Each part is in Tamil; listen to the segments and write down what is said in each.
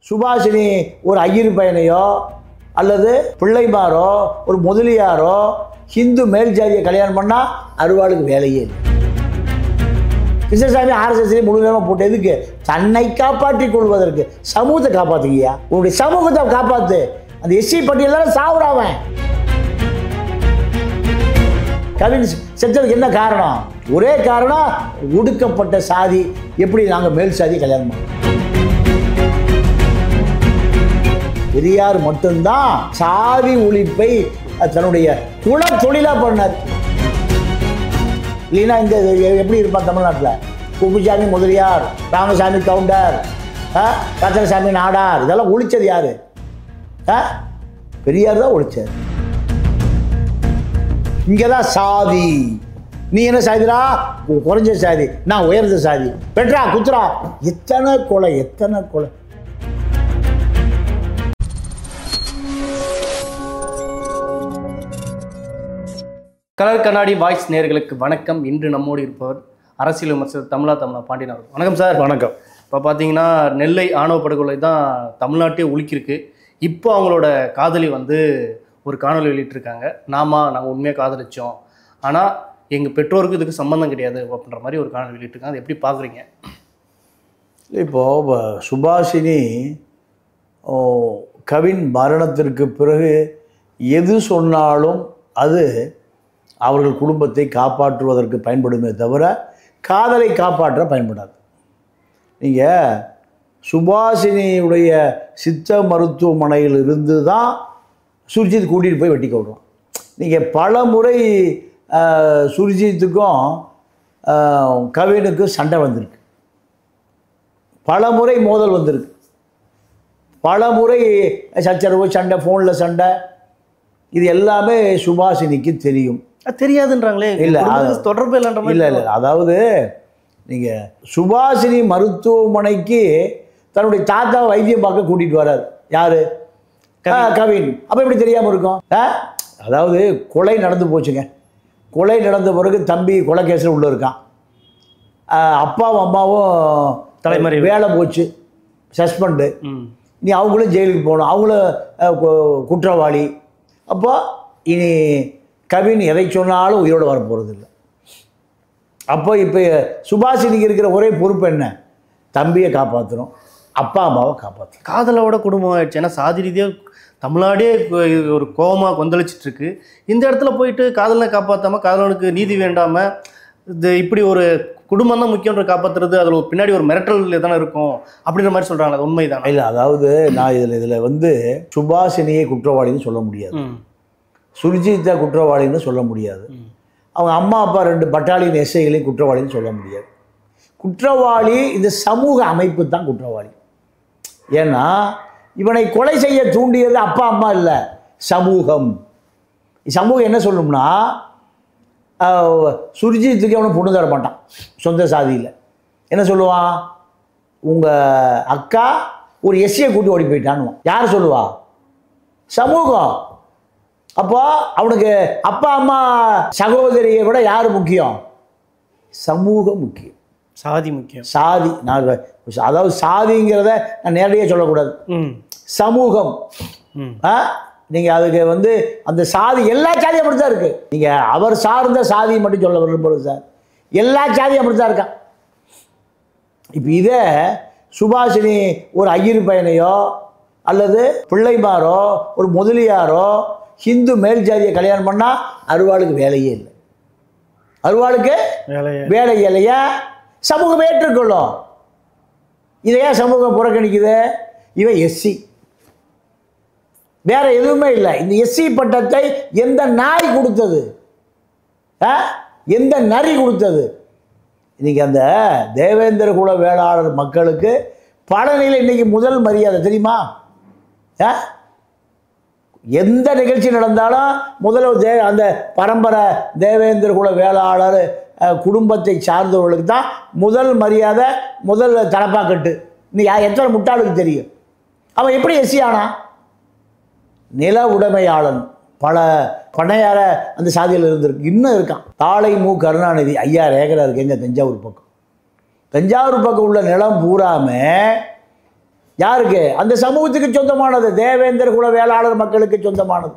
சுபாஷினி ஒரு ஐயர் பையனையோ அல்லது பிள்ளைமாரோ ஒரு முதலியாரோ ஹிந்து மேல் ஜாதியை கல்யாணம் பண்ணால் அருவாளுக்கு வேலையே இல்லை. கிருஷ்ணசாமி ஆர்எஸ்எஸ்லேயே முழு நேரமாக போட்டு எதுக்கு? தன்னை காப்பாற்றிக் கொள்வதற்கு. சமூகத்தை காப்பாற்றுங்கய்யா, உங்களுடைய சமூகத்தை காப்பாற்று. அந்த எஸ்சி பட்டியல் சாவுறாவன். கவின் செத்ததுக்கு என்ன காரணம்? ஒரே காரணம், ஒடுக்கப்பட்ட சாதி. எப்படி நாங்கள் மேல் சாதி கல்யாணம் பண்ணோம்? பெரியார் மட்டும்தான் சாதி ஒழிப்பை தன்னுடைய குல தொழிலா பண்ணார். இல்லைன்னா இந்த எப்படி இருப்பான் தமிழ்நாட்டில்? குப்புசாமி முதலியார், ராமசாமி கவுண்டர், ரத்தனசாமி நாடார், இதெல்லாம் ஒழிச்சது யாரு? பெரியார் தான் ஒழிச்சார். இங்கதான் சாதி. நீ என்ன சாதிடா? குறைஞ்ச சாதி, நான் உயர்ந்த சாதி. பெட்ரா குத்துரா, எத்தனை கொலை, எத்தனை கொலை. கலர் கண்ணாடி வாய்ஸ் நேயர்களுக்கு வணக்கம். இன்று நம்மோடு இருப்பவர் அரசியல் விமர்சகர் தமிழா பாண்டியன் அவர்கள். வணக்கம் சார். வணக்கம். இப்போ பார்த்தீங்கன்னா நெல்லை ஆணவ படுகொலை தான் தமிழ்நாட்டே உலுக்கியிருக்கு. இப்போ அவங்களோட காதலி ஒரு காணொலி வெளியிட்டிருக்காங்க. நாங்கள் உண்மையாக காதலிச்சோம், ஆனால் எங்கள் பெற்றோருக்கு இதுக்கு சம்மந்தம் கிடையாது அப்படின்ற மாதிரி ஒரு காணொலி வெளியிட்டிருக்காங்க. அதை எப்படி பார்க்குறீங்க? இப்போது சுபாஷினி கவின் மரணத்திற்கு பிறகு எது சொன்னாலும் அது அவர்கள் குடும்பத்தை காப்பாற்றுவதற்கு பயன்படுமே தவிர காதலை காப்பாற்ற பயன்படாது. நீங்கள் சுபாஷினியுடைய சித்த மருத்துவமனையில் இருந்து தான் சுர்ஜித் கூட்டிகிட்டு போய் வெட்டி கொள்கிறோம். நீங்கள் பல முறை சுர்ஜித்துக்கும் கவினுக்கும் சண்டை வந்திருக்கு, பல முறை மோதல் வந்திருக்கு, பல முறை சச்சரவு, சண்டை, ஃபோனில் சண்டை. இது எல்லாமே சுபாஷினிக்கு தெரியும். தெரியாதுன்றாங்களே. இல்லை, தொடர்பு இல்லைன்ற மாதிரி. இல்லை, அதாவது நீங்கள் சுபாஷினி மருத்துவமனைக்கு தன்னுடைய தாத்தா வைத்தியம் பார்க்க கூட்டிகிட்டு வர்றார். யார்? கவின். அப்போ எப்படி தெரியாமல் இருக்கும்? அதாவது கொலை நடந்து போச்சுங்க. கொலை நடந்த பிறகு தம்பி கொலை கேஸில் உள்ளே இருக்கான். அப்பாவும் அம்மாவும் தலைமறை, வேலை போச்சு, சஸ்பெண்டு. இனி அவங்களும் ஜெயிலுக்கு போகணும், அவங்களும் குற்றவாளி. அப்போ இனி கவின் எதை சொன்னாலும் உயிரோடு வர போகிறது இல்லை. அப்போ இப்போ சுபாஷினிக்கு இருக்கிற ஒரே பொறுப்பு என்ன? தம்பியை காப்பாற்றணும், அப்பா அம்மாவை காப்பாற்றணும். காதலோட குடும்பம் ஆயிடுச்சு. ஏன்னா சாதி ரீதியாக தமிழ்நாடே ஒரு கோபமாக கொந்தளிச்சிட்டு இருக்கு. இந்த இடத்துல போயிட்டு காதலனை காப்பாற்றாமல், காதலனுக்கு நீதி வேண்டாமல், இது இப்படி ஒரு குடும்பம் தான் முக்கியன்ற காப்பாற்றுறது, அதில் ஒரு பின்னாடி ஒரு மிரட்டல் தானே இருக்கும் அப்படின்ற மாதிரி சொல்கிறாங்க. அது உண்மைதான். இல்லை, அதாவது நான் இதில் சுபாஷினியை குற்றவாளின்னு சொல்ல முடியாது, சுர்ஜித்தை குற்றவாளின்னு சொல்ல முடியாது, அவங்க அம்மா அப்பா 2 பட்டாலியன் எஸ்ஐகளையும் குற்றவாளின்னு சொல்ல முடியாது. குற்றவாளி இந்த சமூக அமைப்பு தான் குற்றவாளி. ஏன்னா இவனை கொலை செய்ய தூண்டியது அப்பா அம்மா இல்லை, சமூகம். சமூகம் என்ன சொல்லணும்னா, சுர்ஜித்துக்கு அவனை பொண்ணு தர மாட்டான் சொந்த சாதியில். என்ன சொல்லுவான்? உங்கள் அக்கா ஒரு எஸ்சியை கூட்டி ஓடி போயிட்டான்னு யார் சொல்லுவா? சமூகம். அப்போ அவனுக்கு அப்பா அம்மா சகோதரியை விட யார் முக்கியம்? சமூகம் முக்கியம், சாதி முக்கியம். சாதி. நான் அதாவது சாதிங்கிறத நான் நேரடியாக சொல்லக்கூடாது, சமூகம். நீங்கள் அதுக்கு அந்த சாதி, எல்லா சாதியும் அப்படி தான் இருக்குது. நீங்கள் அவர் சார்ந்த சாதியை மட்டும் சொல்ல விரும்புகிறது சார், எல்லா சாதியும் அப்படி தான் இருக்கான். இப்போ இதே சுபாஷினி ஒரு ஐயர் பையனையோ அல்லது பிள்ளைமாரோ ஒரு முதலியாரோ ஹிந்து மேல் ஜாதியை கல்யாணம் பண்ணால் அருவாளுக்கு வேலையே இல்லை. அருவாளுக்கு வேலை இல்லையா? சமூகம் ஏற்றுக்கொள்ளும். இதையா சமூகம் புறக்கணிக்குது? இவன் எஸ்சி, வேற எதுவுமே இல்லை. இந்த எஸ்சி பட்டத்தை எந்த நாய் கொடுத்தது? எந்த நரி கொடுத்தது? இன்னைக்கு அந்த தேவேந்திர குல வேளாளர் மக்களுக்கு பழனியில் இன்னைக்கு முதல் மரியாதை தெரியுமா? எந்த நிகழ்ச்சி நடந்தாலும் முதல்ல அந்த பரம்பரை தேவேந்திர குல வேளாளர் குடும்பத்தை சார்ந்தவர்களுக்கு தான் முதல் மரியாதை, முதல் தலப்பாக்கட்டு. இன்னைக்கு எத்தனை முட்டாளுக்கு தெரியும்? அவன் எப்படி எஸ்சி ஆனா? நில உடைமையாளன், பல பண்ணையார அந்த சாதியில் இருந்திருக்கு, இன்னும் இருக்கான். தாளை மு கருணாநிதி 5000 ஏக்கரா இருக்கு எங்க தஞ்சாவூர் பக்கம். தஞ்சாவூர் பக்கம் உள்ள நிலம் பூராமே யாருக்கு? அந்த சமூகத்துக்கு சொந்தமானது, தேவேந்திர குல வேளாளர் மக்களுக்கு சொந்தமானது.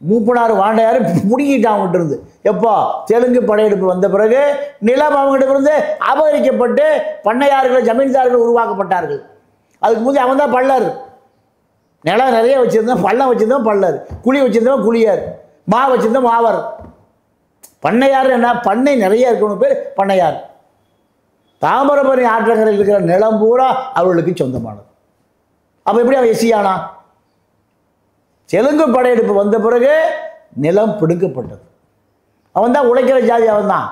மூப்பனார் வாண்டையார் முடிக்கிட்டான் அவங்ககிட்ட இருந்து. எப்போ தெலுங்கு படையெடுப்பு வந்த பிறகு நிலம் அவங்ககிட்ட இருந்து அபகரிக்கப்பட்டு பண்ணையார்கள் ஜமீன்தார்கள் உருவாக்கப்பட்டார்கள். அதுக்கு முந்தைய அவன் தான் பள்ளர். நிலம் நிறைய வச்சுருந்தான், பள்ளம் வச்சுருந்தவன் பள்ளர், குழி வச்சுருந்தவன் குழியார், மா வச்சுருந்தவன் மாவர். பண்ணையார் என்ன? பண்ணை நிறைய இருக்கணும் பேர் பண்ணையார். தாமிரபரணி ஆற்றங்கரையில் இருக்கிற நிலம் பூரா அவர்களுக்கு சொந்தமானது. அப்போ எப்படி அவன் எஸ்சியானா? தெலுங்கு படையெடுப்பு வந்த பிறகு நிலம் பிடுங்கப்பட்டது. அவன் தான் உழைக்கிற ஜாதி, அவன் தான்.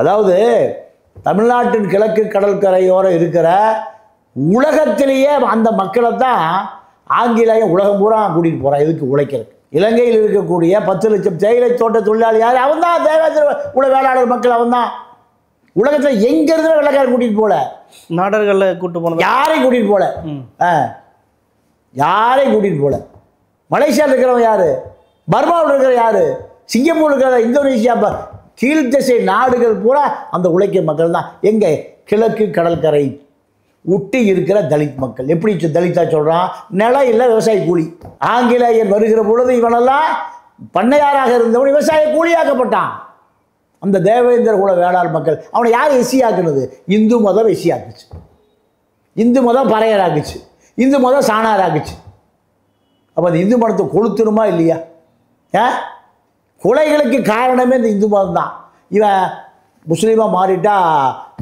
அதாவது தமிழ்நாட்டின் கிழக்கு கடற்கரையோரம் இருக்கிற உலகத்திலேயே அந்த மக்களை தான் ஆங்கிலேய உலகம் பூரா கூட்டிகிட்டு போகிறான். எதுக்கு? உழைக்கிறது. இலங்கையில் இருக்கக்கூடிய 10 லட்சம் தேயிலை தோட்ட தொழிலாளி யார்? அவன் தான் தேவேந்திர குல வேளாளர் மக்கள். அவன் தான். உலகத்தில் எங்கேருந்து வெள்ளக்காரர் கூட்டிகிட்டு போகல, நாடர்களில் கூட்டு போன யாரையும் கூட்டிகிட்டு போகல. யாரையும் கூட்டிகிட்டு போகல. மலேசியாவில் இருக்கிறவன் யார்? பர்மாவில் இருக்கிற யார்? சிங்கப்பூர் இருக்கிற, இந்தோனேஷியா, கீழ்த்திசை நாடுகள் பூரா அந்த உழைக்கிற மக்கள் தான். எங்கே? கிழக்கு கடற்கரை ஒட்டி இருக்கிற தலித் மக்கள். எப்படி தலித்தா சொல்கிறான்? நிலம் இல்லை, விவசாய கூலி. ஆங்கிலேயர் வருகிற பொழுது இவனெல்லாம் பண்ணையாராக இருந்தவன் விவசாய கூலியாக்கப்பட்டான். அந்த தேவேந்திர குல வேளாளர் மக்கள் அவனை யார் எஸ்சி ஆக்குனது? இந்து மதம் எஸ்சி ஆக்குச்சு, இந்து மதம் பறையர் ஆக்குச்சு, இந்து மதம் சாணார் ஆக்குச்சு. அப்போ அந்த இந்து மதத்தை கொளுத்தணுமா இல்லையா? கொலைகளுக்கு காரணமே இந்த இந்து மதம் தான். இவன் முஸ்லீமாக மாறிட்டா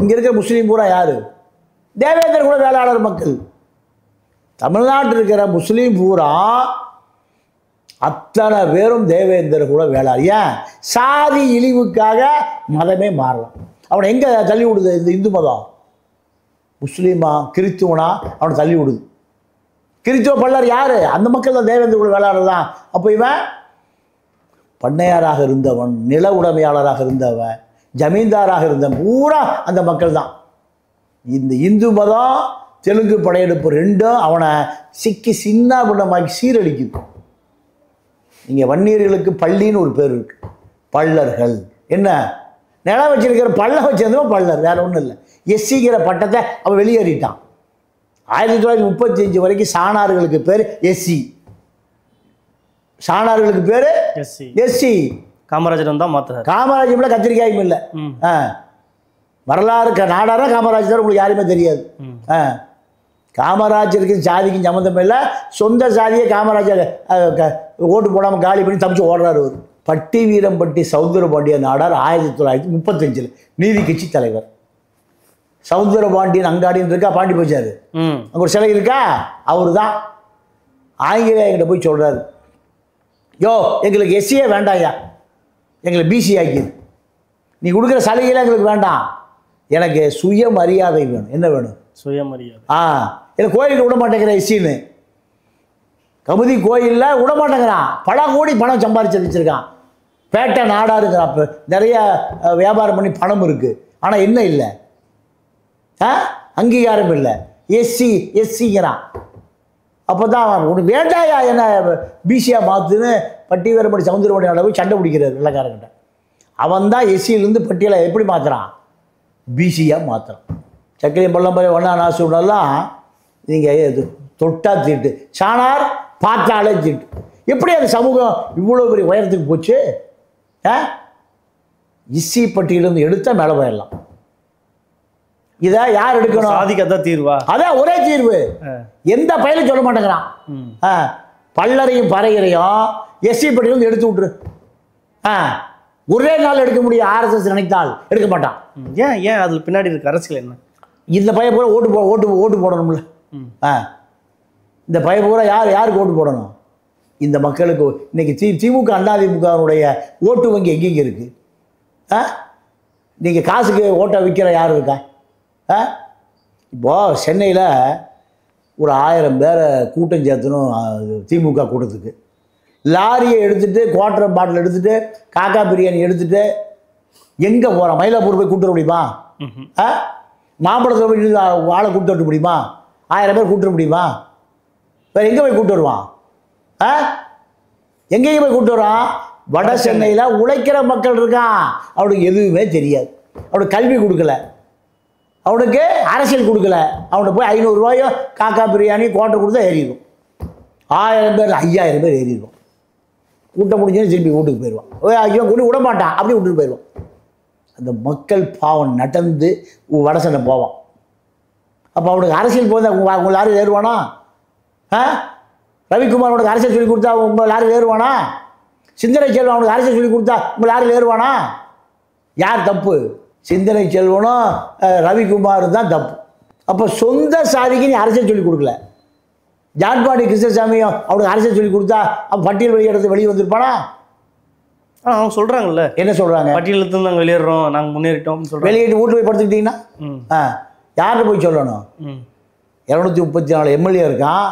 இங்கே இருக்கிற முஸ்லீம் பூரா யார்? தேவேந்திர குல வேளாளர் மக்கள். தமிழ்நாட்டில் இருக்கிற முஸ்லீம் பூரா அத்தனை பேரும் தேவேந்திர குல வேளாளர். ஏன்? சாதி இழிவுக்காக மதமே மாறலாம். அவனை எங்கே தள்ளி விடுது இந்த இந்து மதம்? முஸ்லீமா கிறித்துவனா அவனை தள்ளி விடுது. கிறித்துவ பள்ளர் யார்? அந்த மக்கள் தான் தேவேந்திர குல வேளாளர் தான். அப்போ இவன் பண்ணையாராக இருந்தவன், நில உடைமையாளராக இருந்தவன், ஜமீன்தாராக இருந்தவன் பூரா அந்த மக்கள் தான். இந்த இந்து மதம் தெலுங்கு படையெடுப்பு ரெண்டும் அவனை சிக்கி சின்ன பின்னமாக்கி சீரழிக்குது. நீங்கள் வன்னியர்களுக்கு பள்ளின்னு ஒரு பேர் இருக்கு, பள்ளர்கள். என்ன? நிலம் வச்சிருக்கிற பள்ளம் வச்சிருந்தவன் பள்ளர், வேற ஒன்றும் இல்லை. எஸ்சிங்கிற பட்டத்தை அவன் வெளியேறிட்டான். 1935 வரைக்கும் சாணார்களுக்கு பேர் எஸ்சி. சாணார்களுக்கு பேர் எஸ்சி. காமராஜர் தான் மாற்றுறாரு. காமராஜர் கத்திரிக்காயும் இல்லை. வரலாறு நாடாரா காமராஜர் தான் உங்களுக்கு யாருமே தெரியாது. காமராஜருக்கு சாதிக்கும் சம்மந்தம் இல்லை. சொந்த சாதியை காமராஜர் ஓட்டு போடாமல் காலி பண்ணி தப்பிச்சு ஓடுறாரு. அவர் பட்டி வீரம்பட்டி சௌந்தரபாண்டிய நாடார் 1935 நீதி கட்சி தலைவர். சௌந்தரபாண்டியன் அங்காடின்னு இருக்கா, பாண்டி போச்சாரு, அங்கே ஒரு சிலை இருக்கா, அவரு தான். ஆங்கிலேயர்கிட்ட போய் சொல்கிறாரு, யோ எங்களுக்கு எஸ்சியே வேண்டாம்யா, எங்களை பிசி ஆக்கிது, நீ கொடுக்குற சலுகையெல்லாம் எங்களுக்கு வேண்டாம், எனக்கு சுயமரியாதை வேணும். என்ன வேணும்? சுயமரியாதை. எனக்கு கோயிலுக்கு விட மாட்டேங்கிற எஸ்சின்னு. கமுதி கோயிலில் விட மாட்டேங்கிறான். பல கோடி பணம் சம்பாதிச்சு வச்சுருக்கான். பேட்டை நாடாக இருக்கிறான். அப்போ நிறைய வியாபாரம் பண்ணி பணம் இருக்குது. ஆனால் என்ன இல்லை? அங்கீகாரம் இல்லை. எஸ்சிங்கிறான். அப்போ தான் உனக்கு வேண்டாயா என்ன பிசியாக மாற்றுன்னு பட்டி வேறுபடி சவுந்தரபாண்டிய அளவு சண்டை பிடிக்கிறார் வெள்ளக்காரங்கிட்ட. அவன் தான் எஸ்சியிலேருந்து பட்டியலை எப்படி மாற்றுறான்? பிசியாக மாற்றுறான். சக்கரை பள்ளம்பரை ஒன்றா நாசுடெல்லாம் நீங்கள் தொட்டா தீட்டு, சாணார் பார்த்தாலே தீட்டு. எப்படி அந்த சமூகம் இவ்வளோ பெரிய உயரத்துக்கு போச்சு? எஸ்சி பட்டியலிருந்து எடுத்தால் மேலே போயிடலாம். இதை யார் எடுக்கணும்? சாதிக்கத்தான் தீர்வா? அதான் ஒரே தீர்வு. எந்த பயிலும் சொல்ல மாட்டேங்கிறான். பல்லரையும் பறையரையும் எஸ்சி பட்டியலிருந்து எடுத்து விட்டுரு. ஒரே நாள் எடுக்க முடியும். ஆர்எஸ்எஸ் நினைத்தால் எடுக்க மாட்டான். ஏன் அதில் பின்னாடி இருக்க அரசியல் என்ன? இந்த பையன் பூரா ஓட்டு போடணும்ல. இந்த பையன் பூரா யாருக்கு ஓட்டு போடணும்? இந்த மக்களுக்கு. இன்னைக்கு திமுக அதிமுகவுடைய ஓட்டு வங்கி எங்கெங்கே இருக்குது? நீங்கள் காசுக்கு ஓட்டை விற்கிற யார் இருக்கா? இப்போது சென்னையில் ஒரு 1000 பேரை கூட்டம் சேர்த்தணும் திமுக கூட்டத்துக்கு. லாரியை எடுத்துகிட்டு குவார்டர் பாட்டில் எடுத்துகிட்டு காக்கா பிரியாணி எடுத்துகிட்டு எங்கே போகிறான்? மயிலாப்பூர் போய் கூப்பிட்டு வர முடியுமா? மாம்பழத்தில் போய் ஆளை கூப்பிட்டு வர முடியுமா? 1000 பேர் கூப்பிட்டு வர முடியுமா? வேறு எங்கே போய் கூப்பிட்டு வருவான்? எங்கேயும் போய் கூப்பிட்டு வரான்? வட சென்னையில் உழைக்கிற மக்கள் இருக்கான். அவனுக்கு எதுவுமே தெரியாது. அவனுக்கு கல்வி கொடுக்கல. அவனுக்கு அரசியல் கொடுக்கல, அவனுக்கு போய் 500 ரூபாயோ காக்கா பிரியாணி குவார்டர் கொடுத்தா ஏறிடும். 1000 பேர் 5000 பேர் ஏறிடும். கூட்டம் முடிஞ்சு திருப்பி வீட்டுக்கு போயிடுவான். ஐயோ கூட விட மாட்டான், அப்படியே விட்டுட்டு போயிடுவான். அந்த மக்கள் பாவம் நடந்து வட சண்டை போவான். அப்போ அவனுக்கு அரசியல் போதா உங்கள் யாரும் ஏறுவானா? ரவிக்குமார் அவனுக்கு அரசியல் சொல்லி கொடுத்தா உங்கள் யாரும் ஏறுவானா? சிந்தனை செல்வன் அவனுக்கு அரசியல் சொல்லி கொடுத்தா உங்கள் யாரும் ஏறுவானா? யார் தப்பு? சிந்தனை செல்வனும் ரவிக்குமார் தான் தப்பு. அப்போ சொந்த சாதிக்கு நீ அரசியல் சொல்லி கொடுக்கல. ஜான்பாடி கிருஷ்ணசாமியும் அவனுக்கு அரசியல் சொல்லி கொடுத்தா அவன் பட்டியல் வெளியிடத்து வெளியே வந்திருப்பானா? அவங்க சொல்கிறாங்கல்ல, என்ன சொல்கிறாங்க? பட்டியலத்து நாங்கள் வெளியேறோம், நாங்கள் முன்னேறிட்டோம் சொல்கிறோம். வெளியிட்டு வீட்டு போய் படுத்துக்கிட்டீங்கன்னா யார்கிட்ட போய் சொல்லணும்? 234 எம்எல்ஏ இருக்கான்,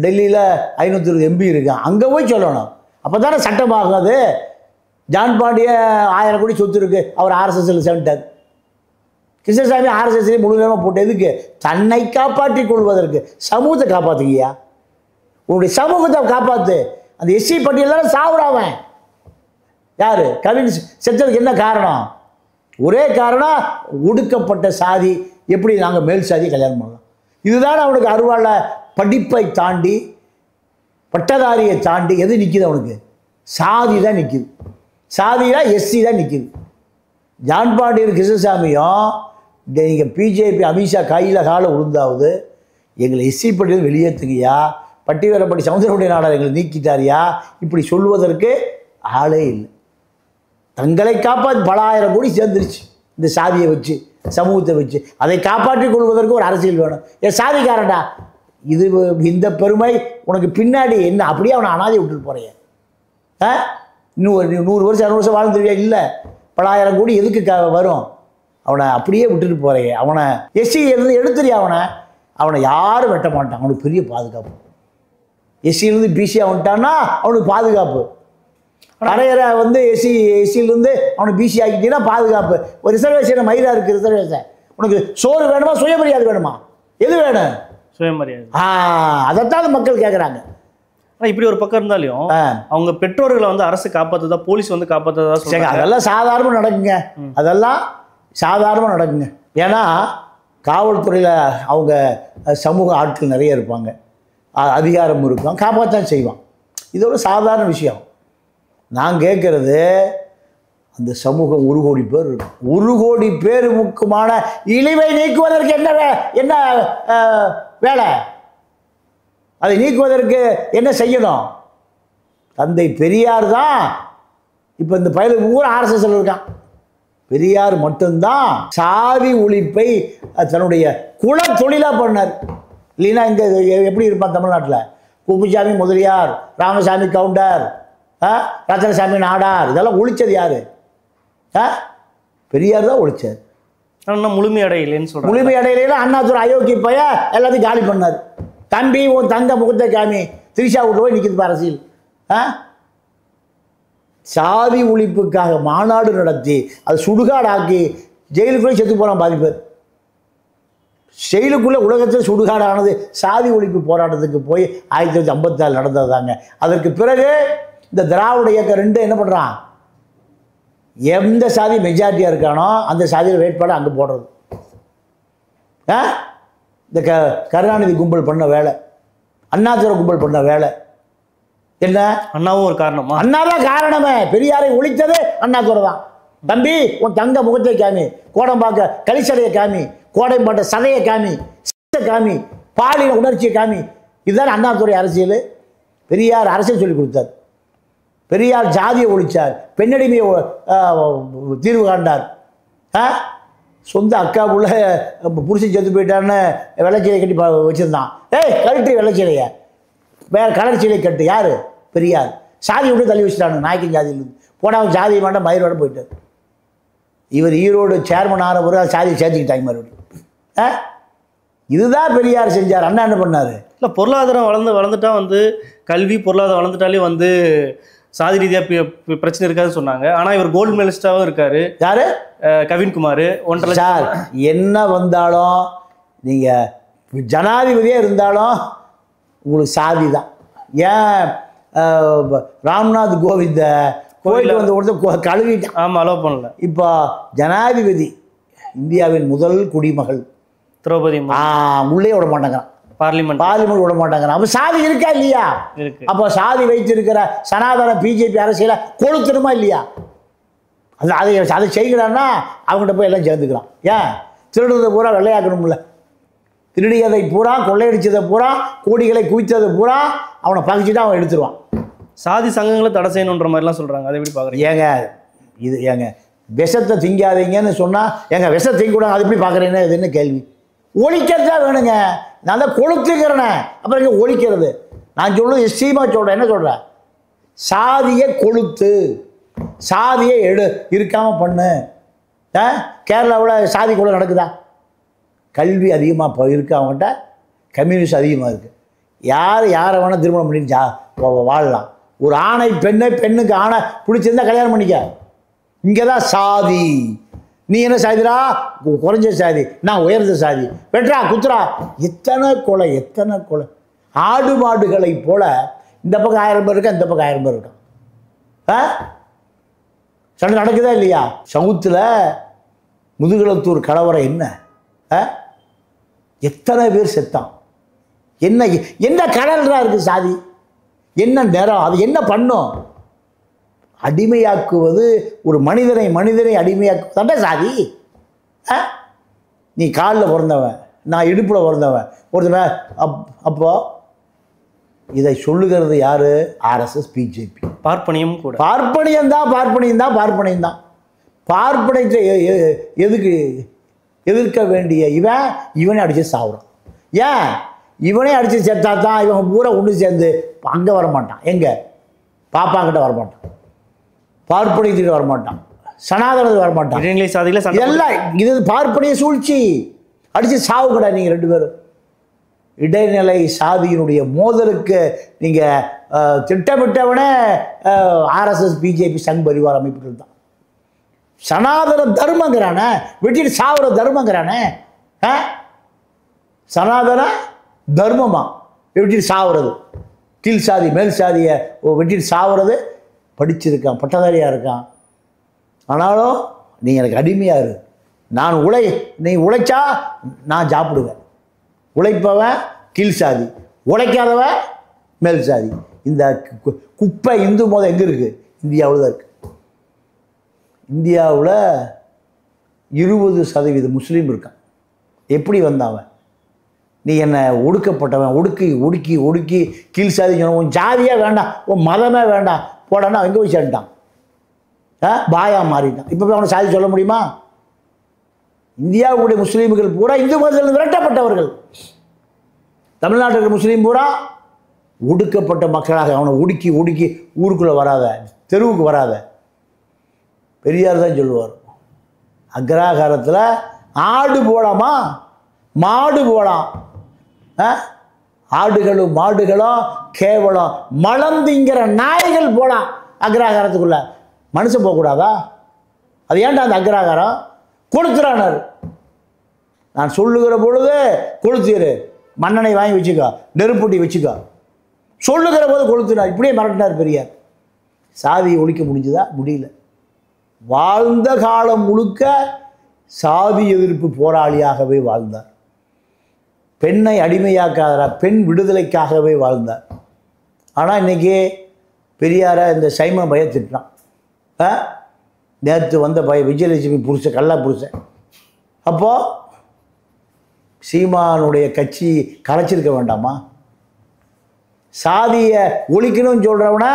டெல்லியில் 520 எம்பி இருக்கான், அங்கே போய் சொல்லணும். அப்போ தானே சட்டமாகும். அது ஜான் பாண்டிய 1000 கோடி சொத்து இருக்குது, அவர் ஆர்எஸ்எஸ்ல சென்ட்டார். கிருஷ்ணசாமி ஆர்எஸ்எஸ்லேயே முழு நேரமாக போட்டு எதுக்கு? தன்னை காப்பாற்றி கொள்வதற்கு. சமூகத்தை காப்பாற்றுக்கியா, உன்னுடைய சமூகத்தை காப்பாற்று. அந்த எஸ்சி பட்டியல் சாவுறாவன் யார்? கவின் செத்ததுக்கு என்ன காரணம்? ஒரே காரணம், ஒடுக்கப்பட்ட சாதி. எப்படி நாங்கள் மேல் சாதியை கல்யாணம் பண்ணலாம்? இதுதான் அவனுக்கு அருவாள. படிப்பை தாண்டி பட்டதாரியை தாண்டி எது நிற்கிது அவனுக்கு? சாதி தான் நிற்கிது. சாதியா எஸ்சி தான் நிற்கிது. ஜான் பாண்டியன் கிருஷ்ணசாமியும் நீங்கள் பிஜேபி அமித்ஷா கையில் காலை விழுந்தாவது எங்களை எஸ்சி பட்டியல் வெளியேற்றுங்கயா, பட்டியலப்படி சமுதிரமுடைய நாடார் எங்களை நீக்கிட்டாரியா, இப்படி சொல்வதற்கு ஆளே இல்லை. தங்களை காப்பாற்றி பல 1000 கோடி சேர்ந்துருச்சு இந்த சாதியை வச்சு, சமூகத்தை வச்சு. அதை காப்பாற்றிக் கொள்வதற்கு ஒரு அரசியல் வேணும். என் சாதிக்காரன்டா இது, இந்த பெருமை உனக்கு பின்னாடி என்ன? அப்படியே அவனை அனாதை விட்டுட்டு போகிறேன். இன்னும் ஒரு 100 வருஷம் 200 வருஷம் வாழ்ந்துருவியா? இல்லை, பல 1000 கோடி எதுக்கு வரும்? அவனை அப்படியே விட்டுட்டு போகிறேன். அவனை எஸ்சி இருந்து எடுத்துறியா? அவனை யாரும் வெட்ட மாட்டான். அவனுக்கு பெரிய பாதுகாப்பு. எஸ்சியிலேருந்து பிசியாக வந்துட்டான்னா அவனுக்கு பாதுகாப்பு. வரையறை எஸ்சியிலேருந்து அவனுக்கு பிசி ஆக்கிட்டீங்கன்னா பாதுகாப்பு. ஒரு ரிசர்வேஷன் மயிலாக இருக்குது. ரிசர்வேஷன் உனக்கு சோறு வேணுமா, சுயமரியாதை வேணுமா? எது வேணும்? சுயமரியாதை. அதைத்தான் மக்கள் கேட்குறாங்க. இப்படி ஒரு பக்கம் இருந்தாலும் அவங்க பெற்றோர்களை அரசு காப்பாற்றுதா, போலீஸ் காப்பாற்றுதா சொல்றாங்க. அதெல்லாம் சாதாரணமாக நடக்குங்க. அதெல்லாம் சாதாரணமாக நடக்குங்க. ஏன்னா காவல்துறையில் அவங்க சமூக ஆட்கள் நிறைய இருப்பாங்க, அதிகாரம் இருக்கும், காப்பாற்றான் செய்வான். இது ஒரு சாதாரண விஷயம். நான் கேட்குறது, அந்த சமூகம் 1 கோடி பேர் இருக்கும். 1 கோடி பேருக்குமான இழிவை நீக்குவதற்கு என்ன வேலை? அதை நீக்குவதற்கு என்ன செய்யணும்? தந்தை பெரியார் தான். இப்போ இந்த பயலுக்கு பூரா ஆர்எஸ்எஸ்ல இருக்கான். பெரியார் மட்டும்தான் சாதி ஒழிப்பை தன்னுடைய குல தொழிலாக பண்ணார். இல்லைன்னா இங்கே எப்படி இருப்பான் தமிழ்நாட்டில்? குப்புசாமி முதலியார், ராமசாமி கவுண்டர், ரத்தனசாமி நாடார், இதெல்லாம் ஒழிச்சது யாரு? பெரியார் தான் ஒழிச்சார். ஆனால் முழுமையடையிலேன்னு சொல்கிறேன். முழுமையடையில அண்ணாதுரை அயோக்கிய பைய எல்லாத்தையும் காலி பண்ணார். தம்பி உன் தங்க முகத்தை காமி, திரிஷா விட்டு போய் நிற்கிது அரசியல். சாதி ஒழிப்புக்காக மாநாடு நடத்தி அது சுடுகாடாக்கி ஜெயிலுக்குள்ளே செத்து போகிறான் பாதி பேர். ஜெயிலுக்குள்ளே உலகத்தில் சுடுகாடானது சாதி ஒழிப்பு போராட்டத்துக்கு போய் 1954 நடந்தது தாங்க. அதற்கு பிறகு இந்த திராவிட இயக்கம் 2 என்ன பண்ணுறான்? எந்த சாதி மெஜாரிட்டியாக இருக்கானோ அந்த சாதியில் வேட்பாளர் அங்கே போடுறது. இந்த கருணாநிதி கும்பல் பண்ண வேலை, அண்ணாதுரை கும்பல் பண்ண வேலை என்ன? அண்ணாவும் ஒரு காரணமா? அண்ணா தான் காரணமே. பெரியாரை ஒழித்தது அண்ணாதுரை தான். தம்பி உன் தங்க முகத்தை காமி, கோடம்பாக்க கலிசடையை காமி, கோடைம்பாட்ட சதையை காமி, காமி, பாலின உணர்ச்சியை காமி. இதுதான் அண்ணாதுரை அரசியல். பெரியார் அரசியல் சொல்லி கொடுத்தார். பெரியார் ஜாதியை ஒழிச்சார், பெண்ணடிமையை தீர்வு காண்டார். சொந்த அக்காவுக்குள்ள புருஷன் செத்து போயிட்டான்னு வெள்ளைச்சீலை கட்டி வச்சுருந்தான். கழட்டி வெள்ளைச்சீலையை வேற கலர் சீலை கட்டு. யார்? பெரியார். சாதி விட்டு தள்ளி வச்சுட்டானு நாய்க்கு ஜாதியிலிருந்து போனால் ஜாதி வேண்டாம் மயிரோட போயிட்டார். இவர் ஈரோடு சேர்மன் ஆன பிறகு சாதியை சேர்த்துக்கிட்டாங்க மறுபடியும். இதுதான் பெரியார் செஞ்சார். அண்ணா என்ன பண்ணார்? இல்லை, பொருளாதாரம் வளர்ந்துட்டா கல்வி பொருளாதாரம் வளர்ந்துட்டாலே சாதி ரீதியாக பிரச்சனை இருக்காதுன்னு சொன்னாங்க. ஆனால் இவர் கோல்டு மெடலிஸ்டாகவும் இருக்கார். யார்? கவின்குமார். 1.5 சார் என்ன வந்தாலும் நீங்கள் ஜனாதிபதியாக இருந்தாலும் உங்களுக்கு சாதி தான். ஏன் ராம்நாத் கோவிந்த கோயிலுக்கு ஒருத்தர் கழுவிட்டான். ஆமாம், அலோவ் பண்ணல. இப்போ ஜனாதிபதி, இந்தியாவின் முதல் குடிமகள் திரௌபதி உள்ளே விட மாட்டேங்கிறான், பார்லிமெண்ட் விட மாட்டேங்கிறான். அப்போ சாதி இருக்கா இல்லையா? இருக்கு. அப்போ சாதி வைத்திருக்கிற சனாதன பிஜேபி அரசியலை கொளுத்தணுமா இல்லையா? அதை செய்கிறான்னா அவங்ககிட்ட போய் எல்லாம் சேர்ந்துக்கிறான். ஏன் திருடுறதை பூரா வெள்ளையாக்கணும்ல, திருடியதை பூரா, கொள்ளையடிச்சதை பூரா, கோடிகளை குவித்ததை பூரா அவனை பகிச்சுட்டு அவன் எடுத்துருவான். சாதி சங்கங்களை தடை செய்யணுன்ற மாதிரிலாம் சொல்கிறாங்க. அதை எப்படி பார்க்குறீங்க? ஏங்க விஷத்தை திங்காதீங்கன்னு சொன்னால் விஷத்தை திங்கக்கூடாது, அது எப்படி பார்க்குறீங்கன்னா இது என்ன கேள்வி? ஒழிக்கிறதா வேணுங்க. நான் தான் கொளுத்துக்கிறேனே, அப்புறம் இங்கே ஒழிக்கிறது. நான் சொல்லுவது எஸ்டீமா சொல்கிறேன். என்ன சொல்கிறேன்? சாதியை கொளுத்து, சாதியை இருக்காமல் பண்ணு. கேரளாவில் சாதி கொலை நடக்குதா? கல்வி அதிகமாக இருக்குது அவங்ககிட்ட, கம்யூனிஸ்ட் அதிகமாக இருக்குது. யாரை வேணால் திருமணம் பண்ணி வாழலாம். ஒரு ஆணை பெண்ணுக்கு ஆணை பிடிச்சிருந்தா கல்யாணம் பண்ணிக்க. இங்கே தான் சாதி. நீ என்ன சாதிரா? குறைஞ்ச சாதி, நான் உயர்ந்த சாதி, வெட்ரா குத்துரா. எத்தனை கொலை. ஆடு மாடுகளை போல இந்த பக்கம் 1000 பேர் இருக்கா, இந்த பக்கம் 1000 பேர் இருக்கான். சண்டை நடக்குதா இல்லையா? சவுத்தில் முதுகுளத்தூர் கலவரம் என்ன, எத்தனை பேர் செத்தான்? என்ன கடல்ரா இருக்குது சாதி? என்ன நேரம்? அது என்ன பண்ணும்? அடிமையாக்குவது, ஒரு மனிதனை அடிமையாக்குவதாண்டா சாதி. நீ காலில் பிறந்தவன், நான் இடுப்பில் பிறந்தவன் ஒருத்தவன். அப்போ இதை சொல்லுகிறது யாரு? RSS, BJP. பார்ப்பனியம் கூட. பார்ப்பனியம் தான். பார்ப்பனியத்தை எதுக்கு எதிர்க்க வேண்டிய இவனே அடித்து சாவுறான். ஏன்? இவனே அடித்து சேர்த்தா தான் இவன் பூரா ஒன்று சேர்ந்து அங்கே வரமாட்டான். எங்கே? பாப்பாங்கிட்ட வரமாட்டான், பார்ப்பனியத்துக்கிட்ட வரமாட்டான், சனாதனத்துக்கு வரமாட்டான். இடைநிலை சாதியில் இதெல்லாம் இது பார்ப்பனிய சூழ்ச்சி. அடித்து சாவு கிடையாது. நீங்கள் 2 பேரும் இடைநிலை சாதியினுடைய மோதலுக்கு நீங்கள் திட்டமிட்டவனே ஆர்எஸ்எஸ், பிஜேபி, சங் பரிவார அமைப்புகள் தான். சனாதன தர்மங்கிறானே, வெட்டிட்டு சாவுற தர்மங்கிறானே. சனாதன தர்மமா வெட்டிட்டு சாவுறது? கீழ் சாதி மேல் சாதியை வெட்டிட்டு சாவுறது. படிச்சிருக்கான், பட்டதாரியாக இருக்கான். ஆனாலும் நீ எனக்கு அடிமையாக இரு. நீ உழைச்சா நான் சாப்பிடுவேன். உழைப்பவன் கீழ் சாதி, உழைக்காதவன் மேல் சாதி. இந்த குப்பை இந்து மதம் எங்கே இருக்குது? இந்தியாவில் தான் இருக்குது. இந்தியாவில் 20% முஸ்லீம் இருக்கான். எப்படி வந்தவன்? நீ என்னை ஒடுக்கப்பட்டவன், ஒடுக்கி கீழ் சாதி சொன்ன, உன் ஜாதியாக வேண்டாம், உன் மதமே வேண்டாம் போடான்னா எங்கே போய் சேர்ந்துட்டான்? பாயா மாறிட்டான். இப்போ அவனை சாதி சொல்ல முடியுமா? இந்தியாவுடைய முஸ்லீம்கள் பூரா இந்து மதத்தில் விரட்டப்பட்டவர்கள். தமிழ்நாட்டில் இருக்கிற முஸ்லீம் பூரா ஒடுக்கப்பட்ட மக்களாக. அவனை ஒடுக்கி ஊருக்குள்ளே வராத, தெருவுக்கு வராத. பெரியார் தான் சொல்லுவார், அக்ராகாரத்தில் ஆடு போடாமா, மாடு போடாம். ஆடுகளும் மாடுகளும் கேவலம் மலந்திங்கிற நாய்கள் போலாம் அக்ராகாரத்துக்குள்ள. மனுஷன் போகக்கூடாதா? அது ஏன்டா அந்த அக்ராகாரம்? கொளுத்துறானார். நான் சொல்லுகிற பொழுது கொளுத்திரு, மண்ணெண்ணெய் வாங்கி வச்சுக்கோ, நெருப்பூட்டி வச்சுக்கோ. சொல்லுகிற போது கொளுத்துனார். இப்படியே மிரட்டினார் பெரியார். சாதியை ஒழிக்க முடிஞ்சுதா? முடியல. வாழ்ந்த காலம் முழுக்க சாதி எதிர்ப்பு போராளியாகவே வாழ்ந்தார். பெண்ணை அடிமையாக்காத, பெண் விடுதலைக்காகவே வாழ்ந்தார். ஆனால் இன்றைக்கி பெரியாரை இந்த சைமன் பைய திட்டான். நேற்று வந்த பையன் விஜயலட்சுமி புருஷன், கள்ளா புருஷன். அப்போது சீமானுடைய கட்சி கலைச்சிருக்க வேண்டாமா? சாதியை ஒழிக்கணும்னு சொல்கிறவன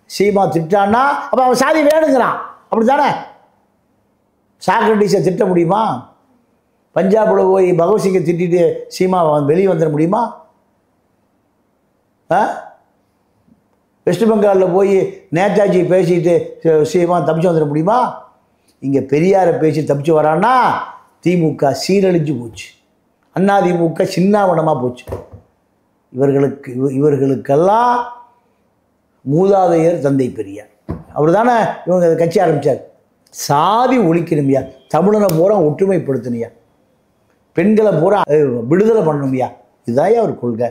சீமா திட்டான்னா அப்போ அவன் சாதி வேணுங்கிறான். அப்படி தானே? சாக்ரட்டிஸை திட்ட முடியுமா? பஞ்சாபில் போய் பகவத்சிங்கை திட்டிட்டு சீமா வெளியே வந்துட முடியுமா? வெஸ்ட் பெங்காலில் போய் நேதாஜி பேசிட்டு சீமா தப்பிச்சு வந்துட முடியுமா? இங்கே பெரியாரை பேசி தப்பிச்சு வரான்னா திமுக சீரழிஞ்சு போச்சு, அதிமுக சின்னாவனமாக போச்சு. இவர்களுக்கெல்லாம் மூதாதையர் தந்தை பெரியார். அவர் தானே இவங்க கட்சி ஆரம்பித்தார். சாதி ஒழிக்கணுமையா, தமிழனை பூரா ஒற்றுமைப்படுத்தணுயா, பெண்களை பூரா விடுதலை பண்ணணுமையா, இதுதான் அவர் கொள்கை.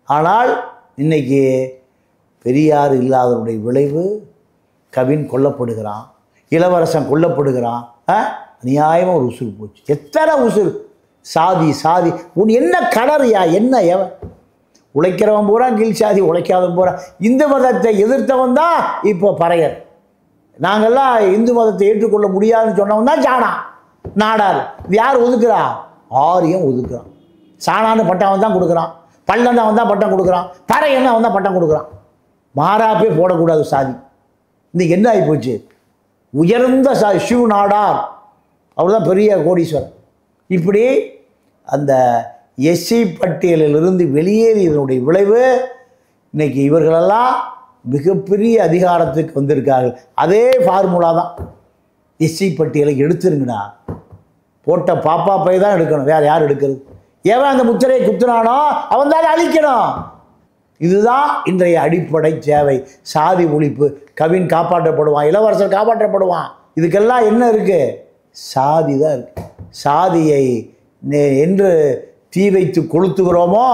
ஆனால் இன்னைக்கு பெரியார் இல்லாதவருடைய விளைவு, கவின் கொல்லப்படுகிறான், இளவரசன் கொல்லப்படுகிறான். அநியாயமாக ஒரு உசுறு போச்சு. எத்தனை உசுறு? சாதி சாதி உன் என்ன கலரியா என்ன எவன் உழைக்கிறவன் பூரா கீழ் சாதி, உழைக்காதவன் பூரா. இந்து மதத்தை எதிர்த்தவன் தான் இப்போ பறையர். நாங்கள்லாம் இந்து மதத்தை ஏற்றுக்கொள்ள முடியாதுன்னு சொன்னவன் தான் சாணா நாடார். இது யார் ஒதுக்குறா? ஆரியம் ஒதுக்குறான். சாணான்னு பட்டம் அவன் தான் கொடுக்குறான், பள்ளன்னு அவன் தான் பட்டம் கொடுக்குறான், பறையன்னு அவன் தான் பட்டம் கொடுக்குறான். மாறாப்பே போடக்கூடாது சாதி. இன்னைக்கு என்ன ஆகி போச்சு? உயர்ந்த சாதி சிவ நாடார், அவர் தான் பெரிய கோடீஸ்வரர். இப்படி அந்த எஸ்சி பட்டியலிலிருந்து வெளியேறியதனுடைய விளைவு இன்னைக்கு இவர்களெல்லாம் மிகப்பெரிய அதிகாரத்துக்கு வந்திருக்கார்கள். அதே ஃபார்முலா தான். எஸ்சி பட்டியலை எடுத்துருங்கண்ணா, போட்ட பாப்பா பை தான் எடுக்கணும், வேறு யார் எடுக்கிறது? எவன் அந்த முத்திரையை குத்துனானோ அவன் தான் அழிக்கணும். இதுதான் இன்றைய அடிப்படை தேவை. சாதி ஒழிப்பு. கவின் காப்பாற்றப்படுவான், இளவரசர் காப்பாற்றப்படுவான். இதுக்கெல்லாம் என்ன இருக்குது? சாதி தான் இருக்குது. சாதியை என்று தீ வைத்து கொளுத்துகிறோமோ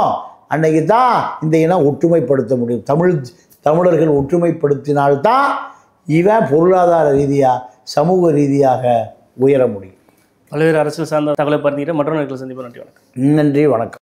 அன்னைக்கு தான் இந்த இனம் ஒற்றுமைப்படுத்த முடியும். தமிழர்கள் ஒற்றுமைப்படுத்தினால்தான் இவன் பொருளாதார ரீதியாக சமூக ரீதியாக உயர முடியும். பல்வேறு அரசியல் சார்ந்த தகவலை பகிர்ந்துகிட்டு மற்றவர்களை சந்திப்போம். நன்றி, வணக்கம். நன்றி, வணக்கம்.